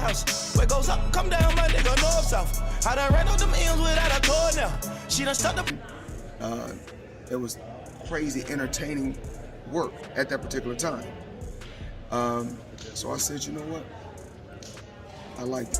house. Where goes up, come down, my nigga, north, south. I done ran up them M's without a tour now. She done stuck the... It was crazy, entertaining work at that particular time. So I said, you know what? I like it.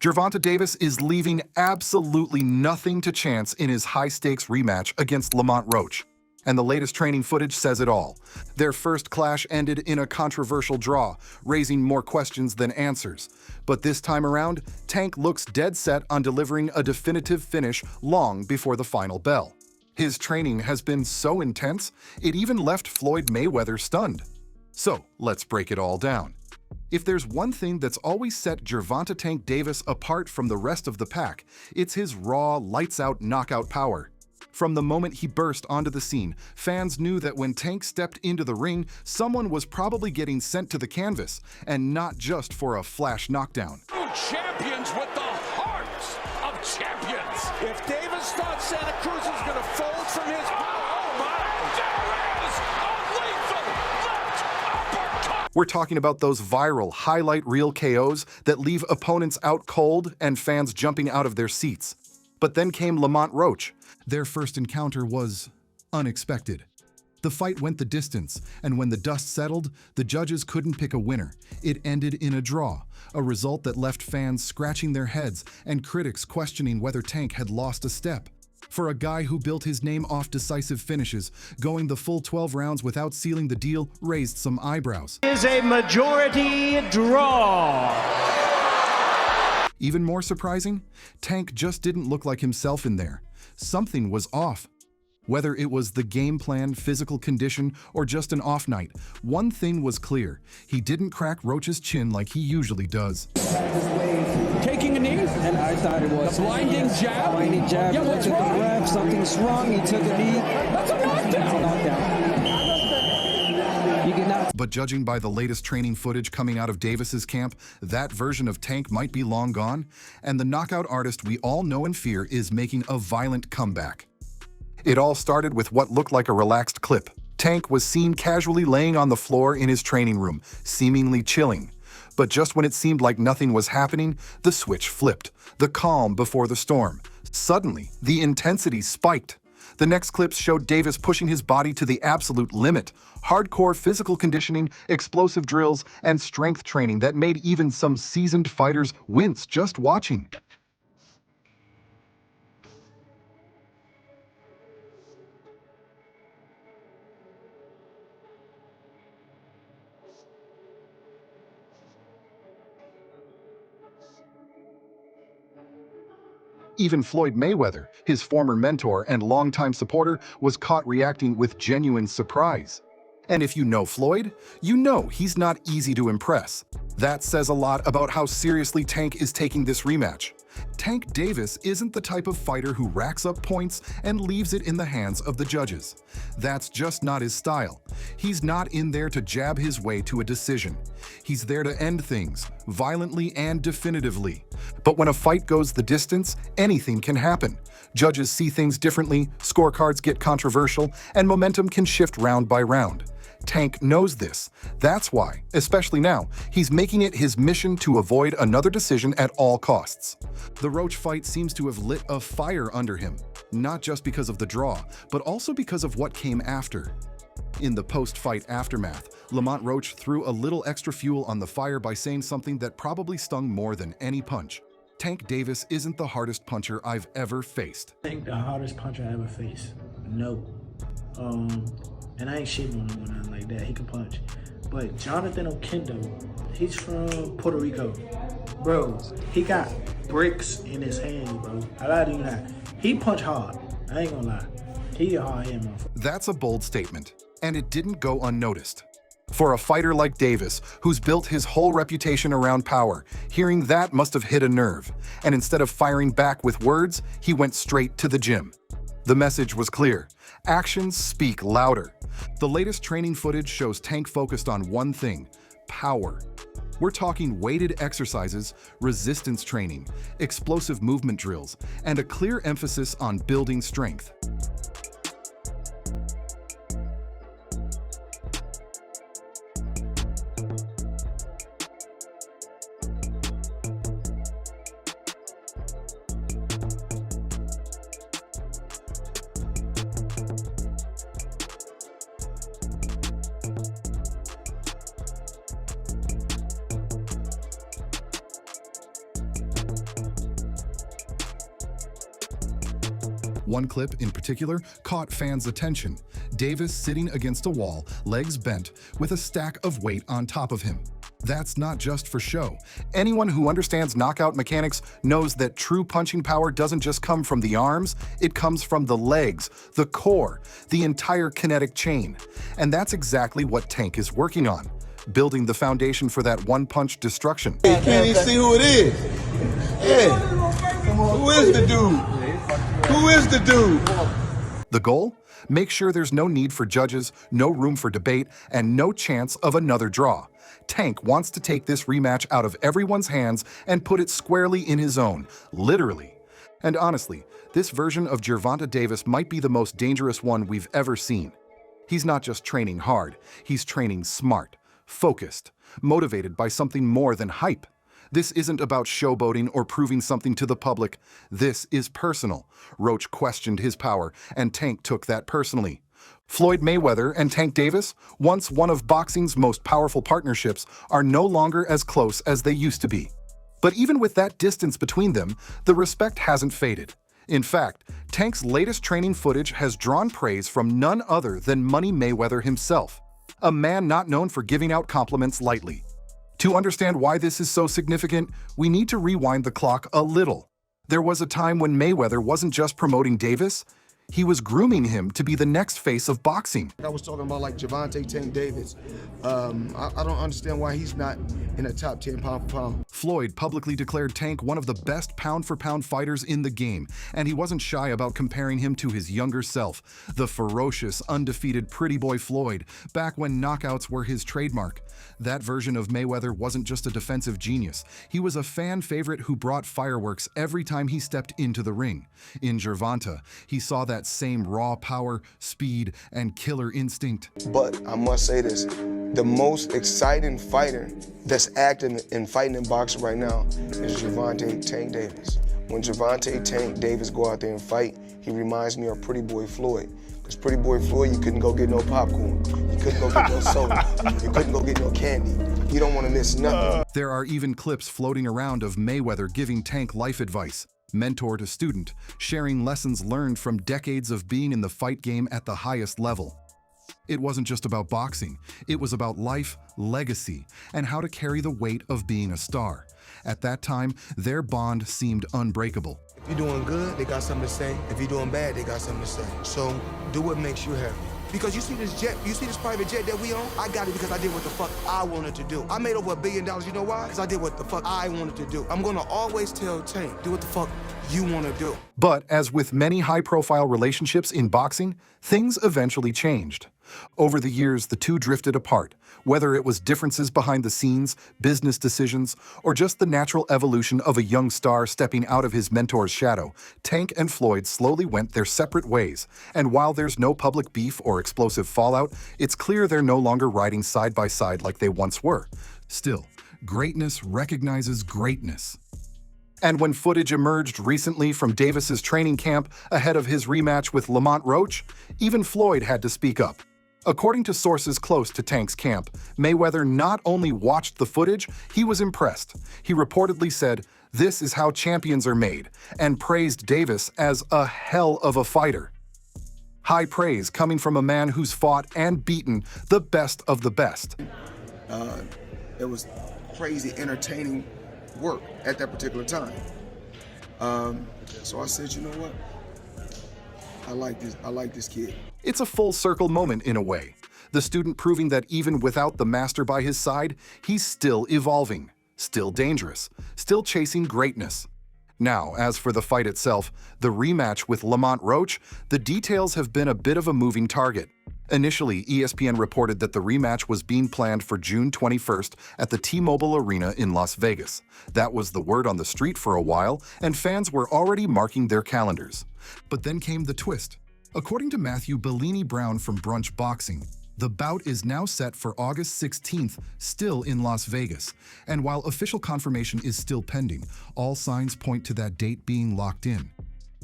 Gervonta Davis is leaving absolutely nothing to chance in his high-stakes rematch against Lamont Roach. And the latest training footage says it all. Their first clash ended in a controversial draw, raising more questions than answers. But this time around, Tank looks dead set on delivering a definitive finish long before the final bell. His training has been so intense, it even left Floyd Mayweather stunned. So, let's break it all down. If there's one thing that's always set Gervonta Tank Davis apart from the rest of the pack, it's his raw, lights-out knockout power. From the moment he burst onto the scene, fans knew that when Tank stepped into the ring, someone was probably getting sent to the canvas, and not just for a flash knockdown. Champions with the hearts of champions. If Davis thought Santa Cruz was going to fold from his power, oh my, there is a lethal left uppercut. We're talking about those viral highlight reel KOs that leave opponents out cold and fans jumping out of their seats. But then came Lamont Roach. Their first encounter was unexpected. The fight went the distance, and when the dust settled, the judges couldn't pick a winner. It ended in a draw, a result that left fans scratching their heads and critics questioning whether Tank had lost a step. For a guy who built his name off decisive finishes, going the full 12 rounds without sealing the deal raised some eyebrows. Is a majority draw. Even more surprising, Tank just didn't look like himself in there. Something was off. Whether it was the game plan, physical condition, or just an off night, one thing was clear. He didn't crack Roach's chin like he usually does. Taking a knee, and I thought it was a blinding jab. Blinding jab. Yeah, what's wrong? The ref, something's wrong. He took a knee. That's a knockdown. You get knocked. But judging by the latest training footage coming out of Davis's camp, that version of Tank might be long gone, and the knockout artist we all know and fear is making a violent comeback. It all started with what looked like a relaxed clip. Tank was seen casually laying on the floor in his training room, seemingly chilling. But just when it seemed like nothing was happening, the switch flipped, the calm before the storm. Suddenly, the intensity spiked. The next clips showed Davis pushing his body to the absolute limit. Hardcore physical conditioning, explosive drills, and strength training that made even some seasoned fighters wince just watching. Even Floyd Mayweather, his former mentor and longtime supporter, was caught reacting with genuine surprise. And if you know Floyd, you know he's not easy to impress. That says a lot about how seriously Tank is taking this rematch. Tank Davis isn't the type of fighter who racks up points and leaves it in the hands of the judges. That's just not his style. He's not in there to jab his way to a decision. He's there to end things, violently and definitively. But when a fight goes the distance, anything can happen. Judges see things differently, scorecards get controversial, and momentum can shift round by round. Tank knows this. That's why, especially now, he's making it his mission to avoid another decision at all costs. The Roach fight seems to have lit a fire under him, not just because of the draw, but also because of what came after. In the post-fight aftermath, Lamont Roach threw a little extra fuel on the fire by saying something that probably stung more than any punch. Tank Davis isn't the hardest puncher I've ever faced. I think the hardest puncher I ever faced? No. And I ain't shitting on him or nothing like that. He can punch. But Jonathan Okendo, he's from Puerto Rico. Bro, he got bricks in his hands, bro. I lie to you not. He punch hard. I ain't gonna lie. He a hard hand motherfucker. That's a bold statement, and it didn't go unnoticed. For a fighter like Davis, who's built his whole reputation around power, hearing that must have hit a nerve. And instead of firing back with words, he went straight to the gym. The message was clear. Actions speak louder. The latest training footage shows Tank focused on one thing: power. We're talking weighted exercises, resistance training, explosive movement drills, and a clear emphasis on building strength. One clip in particular caught fans' attention. Davis sitting against a wall, legs bent, with a stack of weight on top of him. That's not just for show. Anyone who understands knockout mechanics knows that true punching power doesn't just come from the arms, it comes from the legs, the core, the entire kinetic chain. And that's exactly what Tank is working on, building the foundation for that one-punch destruction. Hey, can you see who it is? Hey, who is the dude? Who is the dude? The goal? Make sure there's no need for judges, no room for debate, and no chance of another draw. Tank wants to take this rematch out of everyone's hands and put it squarely in his own, literally. And honestly, this version of Gervonta Davis might be the most dangerous one we've ever seen. He's not just training hard, he's training smart, focused, motivated by something more than hype. This isn't about showboating or proving something to the public. This is personal. Roach questioned his power, and Tank took that personally. Floyd Mayweather and Tank Davis, once one of boxing's most powerful partnerships, are no longer as close as they used to be. But even with that distance between them, the respect hasn't faded. In fact, Tank's latest training footage has drawn praise from none other than Money Mayweather himself, a man not known for giving out compliments lightly. To understand why this is so significant, we need to rewind the clock a little. There was a time when Mayweather wasn't just promoting Davis, he was grooming him to be the next face of boxing. I was talking about like Gervonta Tank Davis. I don't understand why he's not in the top 10 pound for pound. Floyd publicly declared Tank one of the best pound-for-pound fighters in the game, and he wasn't shy about comparing him to his younger self, the ferocious, undefeated pretty boy Floyd, back when knockouts were his trademark. That version of Mayweather wasn't just a defensive genius. He was a fan favorite who brought fireworks every time he stepped into the ring. In Gervonta, he saw that same raw power, speed, and killer instinct. But I must say this, the most exciting fighter that's active and fighting in boxing right now is Gervonta Tank Davis. When Gervonta Tank Davis go out there and fight, he reminds me of Pretty Boy Floyd. Because Pretty Boy Floyd, you couldn't go get no popcorn. You couldn't go get no soda. You couldn't go get no candy. You don't want to miss nothing. There are even clips floating around of Mayweather giving Tank life advice, mentor to student, sharing lessons learned from decades of being in the fight game at the highest level. It wasn't just about boxing. It was about life, legacy, and how to carry the weight of being a star. At that time, their bond seemed unbreakable. If you're doing good, they got something to say. If you're doing bad, they got something to say. So do what makes you happy. Because you see this jet, you see this private jet that we own? I got it because I did what the fuck I wanted to do. I made over $1 billion, you know why? Because I did what the fuck I wanted to do. I'm gonna always tell Tank, do what the fuck you wanna do. But as with many high-profile relationships in boxing, things eventually changed. Over the years, the two drifted apart, whether it was differences behind the scenes, business decisions, or just the natural evolution of a young star stepping out of his mentor's shadow. Tank and Floyd slowly went their separate ways, and while there's no public beef or explosive fallout, it's clear they're no longer riding side by side like they once were. Still, greatness recognizes greatness. And when footage emerged recently from Davis's training camp ahead of his rematch with Lamont Roach, even Floyd had to speak up. According to sources close to Tank's camp, Mayweather not only watched the footage, he was impressed. He reportedly said, "This is how champions are made," and praised Davis as a hell of a fighter. High praise coming from a man who's fought and beaten the best of the best. It was crazy, entertaining work at that particular time. So I said, you know what? I like this kid. It's a full circle moment in a way. The student proving that even without the master by his side, he's still evolving, still dangerous, still chasing greatness. Now, as for the fight itself, the rematch with Lamont Roach, the details have been a bit of a moving target. Initially, ESPN reported that the rematch was being planned for June 21st at the T-Mobile Arena in Las Vegas. That was the word on the street for a while, and fans were already marking their calendars. But then came the twist. According to Matthew Bellini Brown from Brunch Boxing, the bout is now set for August 16th, still in Las Vegas. And while official confirmation is still pending, all signs point to that date being locked in.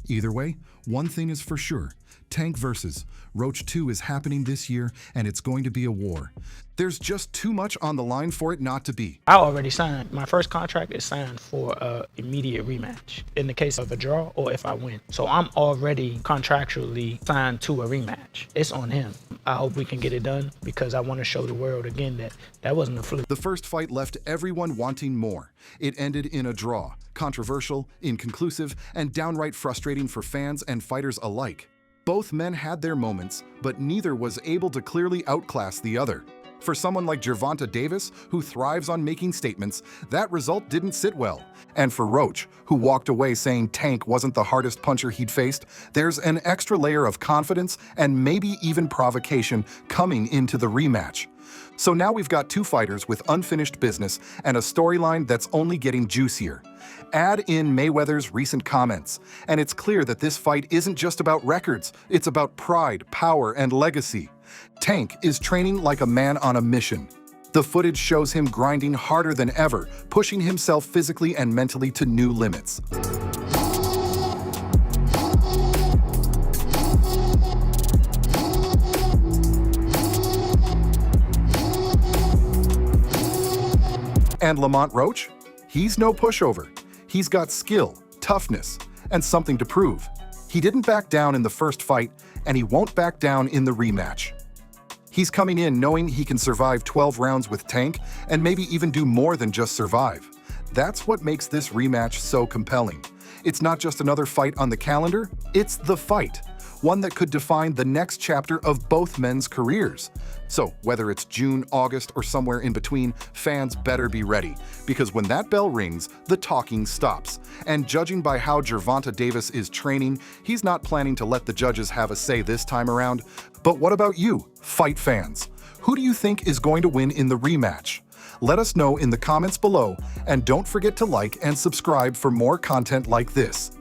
Either way, one thing is for sure, Tank versus Roach 2 is happening this year, and it's going to be a war. There's just too much on the line for it not to be. I already signed. My first contract is signed for an immediate rematch in the case of a draw or if I win. So I'm already contractually signed to a rematch. It's on him. I hope we can get it done because I want to show the world again that that wasn't a fluke. The first fight left everyone wanting more. It ended in a draw, controversial, inconclusive, and downright frustrating for fans and fighters alike. Both men had their moments, but neither was able to clearly outclass the other. For someone like Gervonta Davis, who thrives on making statements, that result didn't sit well. And for Roach, who walked away saying Tank wasn't the hardest puncher he'd faced, there's an extra layer of confidence and maybe even provocation coming into the rematch. So now we've got two fighters with unfinished business and a storyline that's only getting juicier. Add in Mayweather's recent comments, and it's clear that this fight isn't just about records, it's about pride, power, and legacy. Tank is training like a man on a mission. The footage shows him grinding harder than ever, pushing himself physically and mentally to new limits. And Lamont Roach? He's no pushover. He's got skill, toughness, and something to prove. He didn't back down in the first fight, and he won't back down in the rematch. He's coming in knowing he can survive 12 rounds with Tank and maybe even do more than just survive. That's what makes this rematch so compelling. It's not just another fight on the calendar, it's the fight. One that could define the next chapter of both men's careers. So whether it's June, August, or somewhere in between, fans better be ready, because when that bell rings, the talking stops. And judging by how Gervonta Davis is training, he's not planning to let the judges have a say this time around. But what about you, fight fans? Who do you think is going to win in the rematch? Let us know in the comments below, and don't forget to like and subscribe for more content like this.